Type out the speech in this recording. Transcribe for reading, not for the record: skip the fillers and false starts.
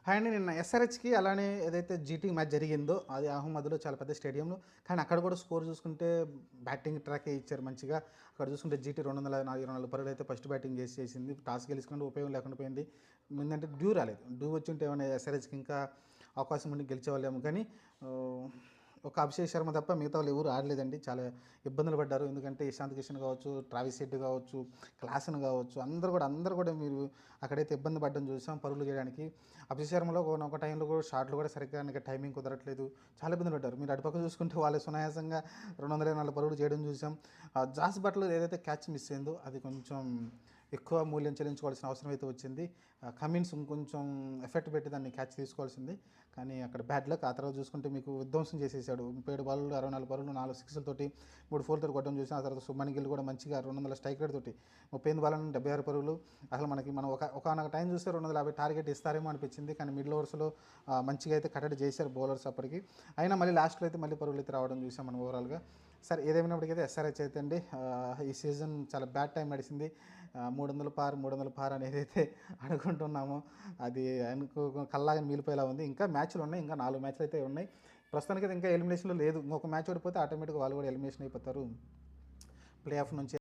And నిన్న ఎస్ఆర్హెచ్‌కి అలానే ఏదైతే జీటీ మ్యాచ్ జరిగిందో అది అహ్మద్‌లో చాలా పెద్ద స్టేడియంలో. కానీ అక్కడ కూడా స్కోర్ చూసుకుంటే బ్యాటింగ్ ట్రాకే ఇచ్చారు మంచిగా. అక్కడ చూసుకుంటే జీటీ 224 పరుగులైతే ఫస్ట్ బ్యాటింగ్ చేసింది. టాస్ గెలుచుకుంటే ఉపయోగం లేకుండా పోయింది. ఏందంటే డ్యూ రాలేదు. డ్యూ వచ్చుంటే ఏమైనా ఎస్ఆర్హెచ్‌కి ఇంకా అవకాశం ఉండి గెలిచేవాళ్ళేమో కానీ ఆహ్, ఒక అభిషేక్ శర్మ తప్ప మిగతా వాళ్ళు ఎవరు ఆడలేదండి. చాలా ఇబ్బందులు పడ్డారు. ఎందుకంటే ఇషాంత్ కిషన్ కావచ్చు, ట్రావిస్ హెడ్ కావచ్చు, క్లాసన్ కావచ్చు అందరూ కూడా మీరు అక్కడైతే ఇబ్బంది పడ్డం చూసాం పరుగులు చేయడానికి. అభిషేక్ శర్మలో ఒక టైంలో కూడా షాట్లు కూడా సరిగ్గా ఆయనకి టైమింగ్ కుదరట్లేదు. చాలా ఇబ్బంది పడ్డారు. మీరు అటుపక్క చూసుకుంటే వాళ్ళు సునాయాసంగా 224 పరుగులు చేయడం చూసాం. జాస్ బట్లర్ ఏదైతే క్యాచ్ మిస్ అయిందో అది కొంచెం ఎక్కువ మూల్యం చెల్లించుకోవాల్సిన అవసరం అయితే వచ్చింది. కమిన్స్ ఇంకొంచెం ఎఫెక్ట్ పెట్టి దాన్ని క్యాచ్ తీసుకోవాల్సింది. కానీ అక్కడ బ్యాడ్ లక్. ఆ తర్వాత చూసుకుంటే మీకు విధ్వంసం చేసేసాడు. 37 బాల్లు 64 పరుగులు 4 సిక్స్లతోటి 3 4తో కొట్టడం చూసాం. ఆ తర్వాత సుమన్ గిల్ కూడా మంచిగా 200 స్ట్రైక్ రేట్ తోటి 38 బాల్ 76 పరుగులు. అసలు మనం ఒకనొక టైం చూస్తే 250 టార్గెట్ ఇస్తారేమో అనిపించింది. కానీ మిడిల్ ఓవర్స్లో మంచిగా అయితే కట్టడి చేశారు బౌలర్స్ అప్పటికి. అయినా మళ్ళీ లాస్ట్లో అయితే మళ్ళీ పరుగులు అయితే రావడం చూసాం మనం ఓవరాల్గా. సరే ఏదేమైనప్పటికైతే ఎస్ఆర్హెచ్ అయితే అండి ఈ సీజన్ చాలా బ్యాడ్ టైం నడిచింది. 300 పార్ అనేది అయితే అనుకుంటున్నాము. అది కల్లాగా మిగిలిపోయేలా ఉంది. ఇంకా మ్యాచ్లు ఉన్నాయి. ఇంకా 4 మ్యాచ్లు అయితే ఉన్నాయి. ప్రస్తుతానికి అయితే ఇంకా ఎలిమినేషన్లో లేదు. ఇంకొక మ్యాచ్ ఓడిపోతే ఆటోమేటిక్గా వాళ్ళు కూడా ఎలిమినేషన్ అయిపోతారు ప్లే ఆఫ్ నుంచి.